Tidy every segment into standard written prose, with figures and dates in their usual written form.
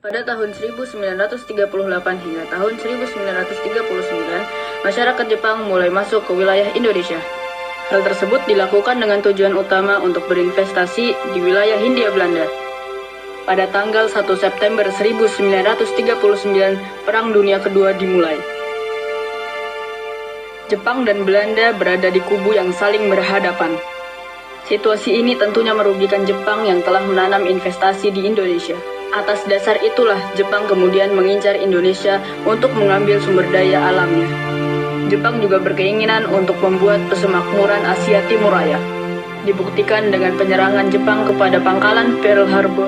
Pada tahun 1938 hingga tahun 1939, masyarakat Jepang mulai masuk ke wilayah Indonesia. Hal tersebut dilakukan dengan tujuan utama untuk berinvestasi di wilayah Hindia Belanda. Pada tanggal 1 September 1939, Perang Dunia Kedua dimulai. Jepang dan Belanda berada di kubu yang saling berhadapan. Situasi ini tentunya merugikan Jepang yang telah menanam investasi di Indonesia. Atas dasar itulah Jepang kemudian mengincar Indonesia untuk mengambil sumber daya alamnya. Jepang juga berkeinginan untuk membuat pesemakmuran Asia Timur Raya. Dibuktikan dengan penyerangan Jepang kepada pangkalan Pearl Harbor,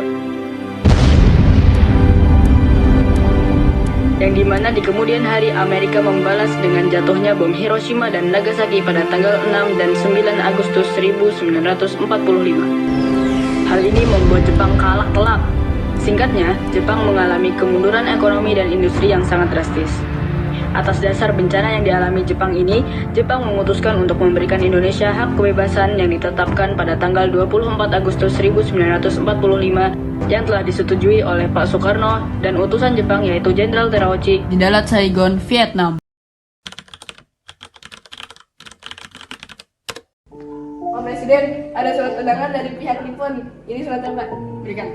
yang dimana di kemudian hari Amerika membalas dengan jatuhnya bom Hiroshima dan Nagasaki pada tanggal 6 dan 9 Agustus 1945. Hal ini membuat Jepang kalah telak. Singkatnya, Jepang mengalami kemunduran ekonomi dan industri yang sangat drastis. Atas dasar bencana yang dialami Jepang ini, Jepang memutuskan untuk memberikan Indonesia hak kebebasan yang ditetapkan pada tanggal 24 Agustus 1945 yang telah disetujui oleh Pak Soekarno dan utusan Jepang yaitu Jenderal Terauchi di Dalat Saigon, Vietnam. Pak Presiden, ada surat undangan dari pihak Nippon. Ini suratnya, Pak. Berikan.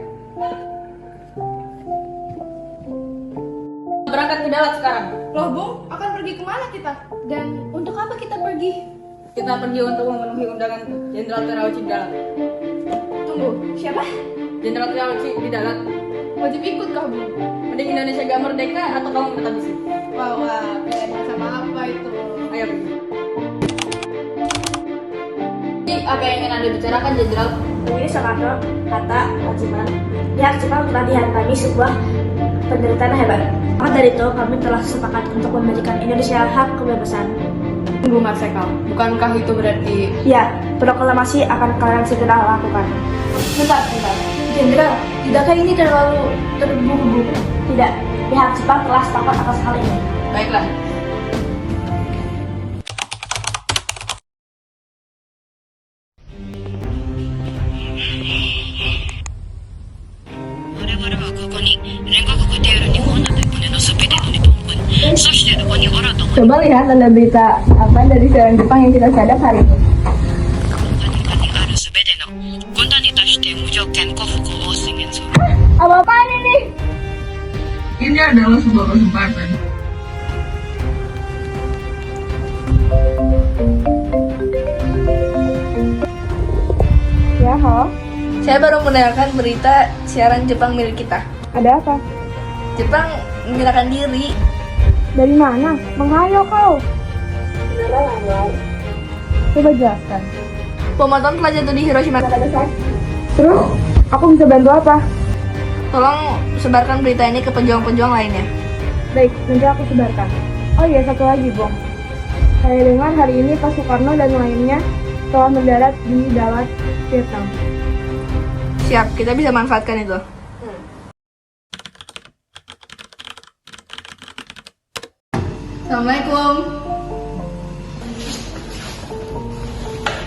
Berangkat ke Dalat sekarang. Loh, Bung, akan pergi kemana kita? Dan untuk apa kita pergi? Kita pergi untuk memenuhi undangan Jenderal Terauchi di Dalat. Tunggu, siapa? Jenderal Terauchi di Dalat. Wajib ikut kah, Bung? Mending Indonesia gak merdeka atau kamu tetap di sini? Wah, pilihannya sama apa itu? Ayo pergi. Apa yang ingin Anda bicarakan, Jenderal? Begini Soekarno, kata Hajiman, pihak Jepang telah dihadapi sebuah penderitaan hebat. Maka dari itu, kami telah sepakat untuk memberikan Indonesia hak kebebasan. Tunggu, Marsekal. Bukankah itu berarti... Ya, proklamasi akan kalian segera lakukan. Bentar. Jenderal, tidakkah ini terlalu terburu-buru? Tidak, pihak Jepang telah sepakat atas hal ini. Baiklah. Coba lihat ada berita apa dari siaran Jepang yang kita sadap hari ini. Apa-apaan ini? Ini adalah sebuah kesempatan. Ya, halo. Saya baru mendengarkan berita siaran Jepang milik kita. Ada apa? Jepang menyerahkan diri. Dari mana? Menghayal kau. Coba jelaskan. Bom atom telah jatuh di Hiroshima. Terus, aku bisa bantu apa? Tolong sebarkan berita ini ke pejuang-pejuang lainnya. Baik, nanti aku sebarkan. Oh iya, satu lagi, Bung. Saya dengar hari ini Pak Soekarno dan lainnya telah mendarat di Dalat, Vietnam. Siap, kita bisa manfaatkan itu. Assalamualaikum.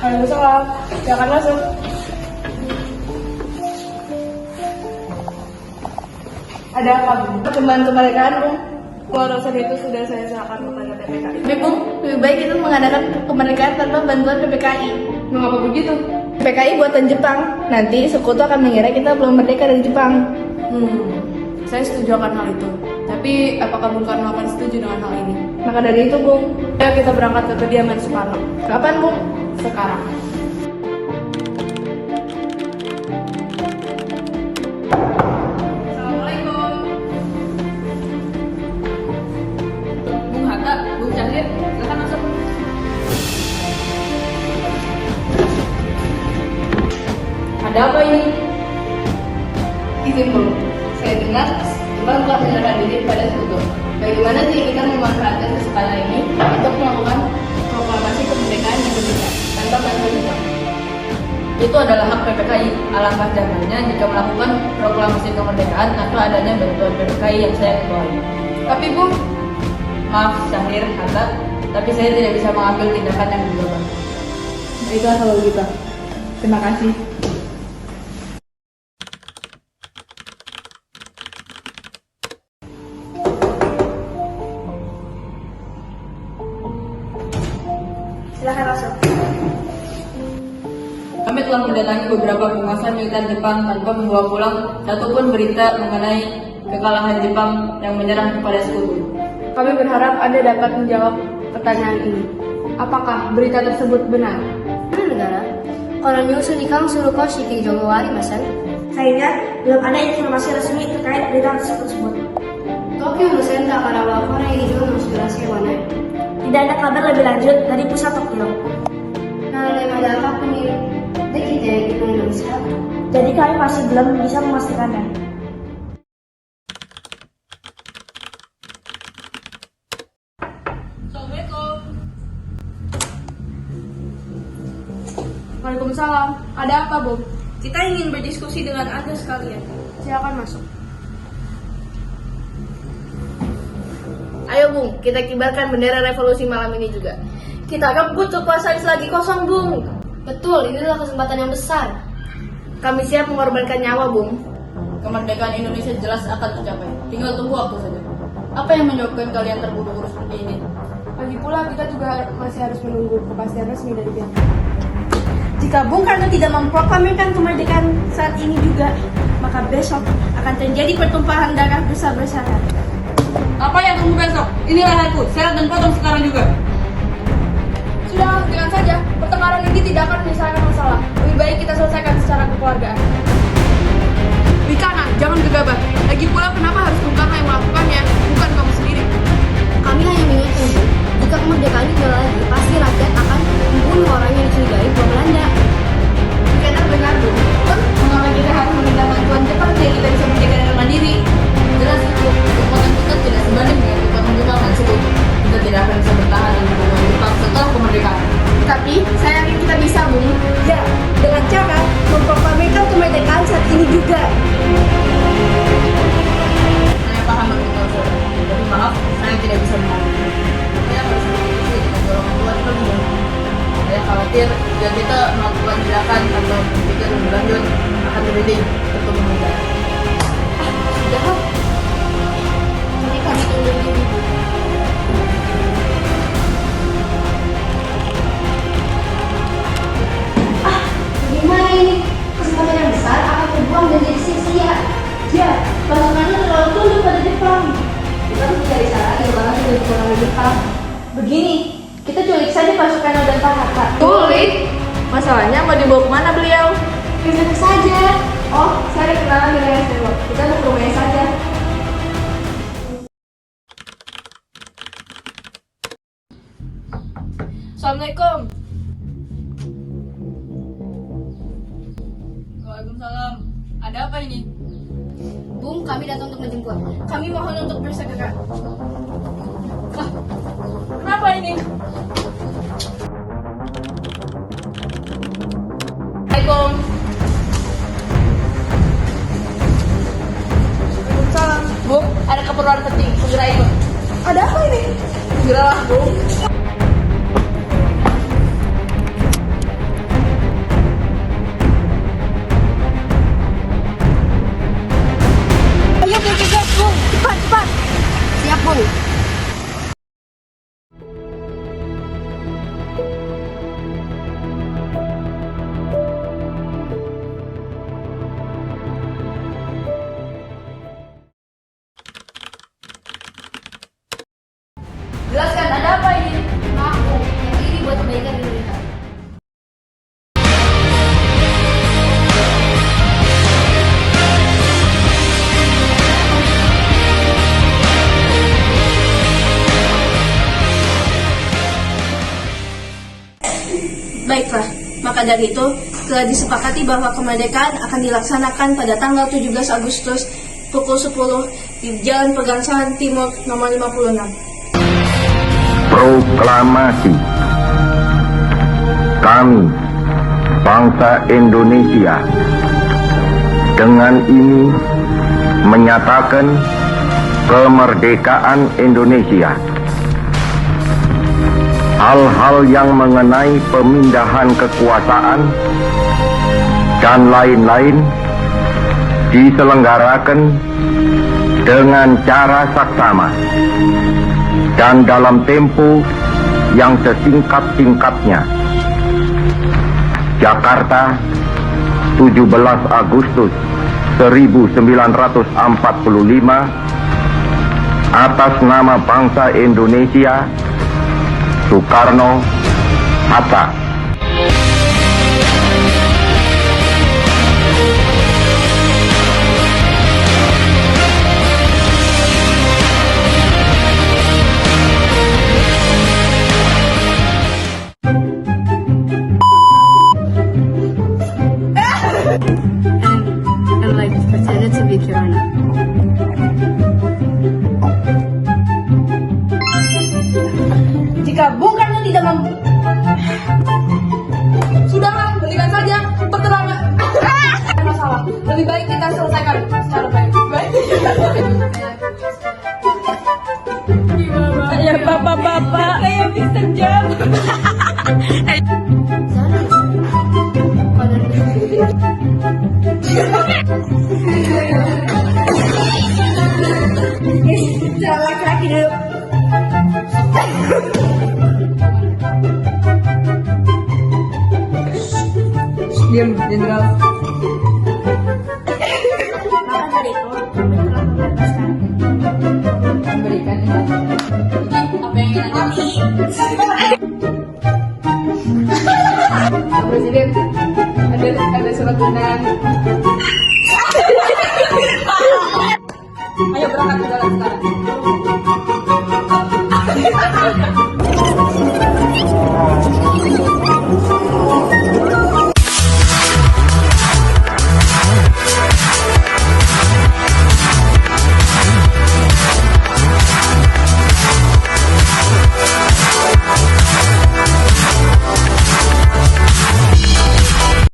Waalaikumsalam. Silakan masuk. Ada apa, Bung? Perkembangan kemerdekaan, Bung. Urusan itu sudah saya serahkan kepada PPKI. Tapi, Bung, lebih baik itu mengadakan kemerdekaan tanpa bantuan PPKI. Mengapa begitu? PPKI buatan Jepang. Nanti sekutu akan mengira kita belum merdeka dari Jepang. Saya setuju akan hal itu. Tapi apakah Bung Karno akan setuju dengan hal ini? Maka dari itu, Bung, Ayo kita berangkat ke kediaman Soekarno. kapan, Bung? Sekarang. Assalamualaikum. Bung Hatta, Bung Cahlir, silakan masuk. Ada apa ini? Izin, Bung. Saya dengar Jepang telah menyerahkan diri pada sekutu. Bagaimana jika kita memanfaatkan kesempatan ini untuk melakukan proklamasi kemerdekaan Indonesia tanpa bantuan Jepang? Itu adalah hak PPKI. Alangkah jamannya jika melakukan proklamasi kemerdekaan tanpa adanya bantuan PPKI yang saya ketuai. Tapi, Bung, Maaf, Syahrir, Hatta, tapi saya tidak bisa mengambil tindakan yang berlebihan. Baiklah kalau gitu. Terima kasih. Silakan masuk. Kami telah mendatangi beberapa penguasa militer Jepang tanpa membawa pulang satupun berita mengenai kekalahan Jepang yang menyerang kepada sekutu. Kami berharap Anda dapat menjawab pertanyaan ini. Apakah berita tersebut benar? Negara, Kolonel Sunikang Suruko Shiki Jogowari Masan, Sayangnya, belum ada informasi resmi terkait berita tersebut. Tokyo Musen Takarawa Korea Ijo Musurase Wana, Tidak ada kabar lebih lanjut dari pusat Tokyo. Nalai apa Kuni, Dekite Ibu Indonesia, Jadi kami masih belum bisa memastikannya. Assalamualaikum. Waalaikumsalam. Ada apa, Bu? Kita ingin berdiskusi dengan Anda sekalian. Silakan masuk. Ayo Bung, kita kibarkan bendera revolusi malam ini juga. Kita rebut kekuasaan selagi kosong Bung. betul, ini adalah kesempatan yang besar. Kami siap mengorbankan nyawa Bung. Kemerdekaan Indonesia jelas akan tercapai. Tinggal tunggu waktu saja. Apa yang menyebabkan kalian terburu-buru seperti ini? Lagi pula kita juga masih harus menunggu kepastian resmi dari Tiongkok. Jika Bung Karno tidak memproklamirkan kemerdekaan saat ini juga, maka besok akan terjadi pertumpahan darah besar-besaran. Apa yang tunggu besok? Inilah aku, seret dan potong sekarang juga. Sudah, hentikan saja. Pertengkaran ini tidak akan menyelesaikan masalah. Lebih baik kita selesaikan secara kekeluargaan. Bikana, jangan gegabah. Lagi pula kenapa harus Bung Karno yang melakukannya, bukan kamu sendiri? Kami hanya mengingatkan Bu, jika kemerdekaan ini lagi, pasti rakyat akan membunuh orang yang dicurigai bom Belanda. Benar Bu. Mengapa kita harus meminta bantuan Jepang sehingga kita bisa merdeka dengan mandiri? Jelas itu, kekuatan kita tidak sebanding dengan kekuatan Jepang dan sekutu. Kita tidak akan bisa bertahan dengan kekuatan Jepang setelah kemerdekaan. Tapi, saya yakin kita bisa, Bung. Ya, dengan cara memproklamirkan kemerdekaan saat ini juga. Saya paham betul, saudara. Tapi maaf, saya tidak bisa memahami. Saya harus berdiskusi dengan golongan tua di Bandung. Saya khawatir jika kita melakukan tindakan atau berpikir lebih lanjut akan terjadi pertumbuhan negara. Sudah, tapi kami tunggu dulu. Bagaimana ini? Kesempatan yang besar akan terbuang dan jadi sia-sia. Ya, pasukannya terlalu tunduk pada Jepang. Kita harus mencari cara agar barang sudah dikurangi Jepang. Begini, kita culik saja pasukan dan Pak Hatta. Tulik. Masalahnya mau dibawa kemana beliau? Besok saja. Oh, saya ada kenalan dengan Estelo. Kita mau ke rumahnya saja. Assalamualaikum. Waalaikumsalam. Ada apa ini? Bung, kami datang untuk menjemput. Kami mohon untuk bersegera. Kenapa ini? Assalamualaikum. Salam. Bu, ada keperluan penting. Segera ikut. Ada apa ini? Segeralah, Bu. Ayo bergegas, Bung. Cepat, cepat. Siap, Bung. Jelaskan, ada apa ini? Maaf, Bung. Yang ini buat kebaikan Indonesia. Baiklah, maka dari itu telah disepakati bahwa kemerdekaan akan dilaksanakan pada tanggal 17 Agustus pukul 10 di Jalan Pegangsaan Timur nomor 56. Proklamasi. Kami, bangsa Indonesia, dengan ini menyatakan kemerdekaan Indonesia. Hal-hal yang mengenai pemindahan kekuasaan dan lain-lain diselenggarakan dengan cara saksama dan dalam tempo yang sesingkat-singkatnya. Jakarta, 17 Agustus 1945, atas nama bangsa Indonesia, Soekarno-Hatta. And like pretended to be Kirana. Jika Bung Karno tidak mampu, sudahlah, berikan saja peterangan. Masalah, lebih baik kita selesaikan secara baik-baik. Ya bapak-bapak, saya bisa jam. Laki-laki dulu. Diam, Jenderal. Maka dari itu, kami telah membebaskan Memberikan apa yang ingin Anda? Pak Presiden, ada surat undangan. Ayo berangkat ke dalam sekarang.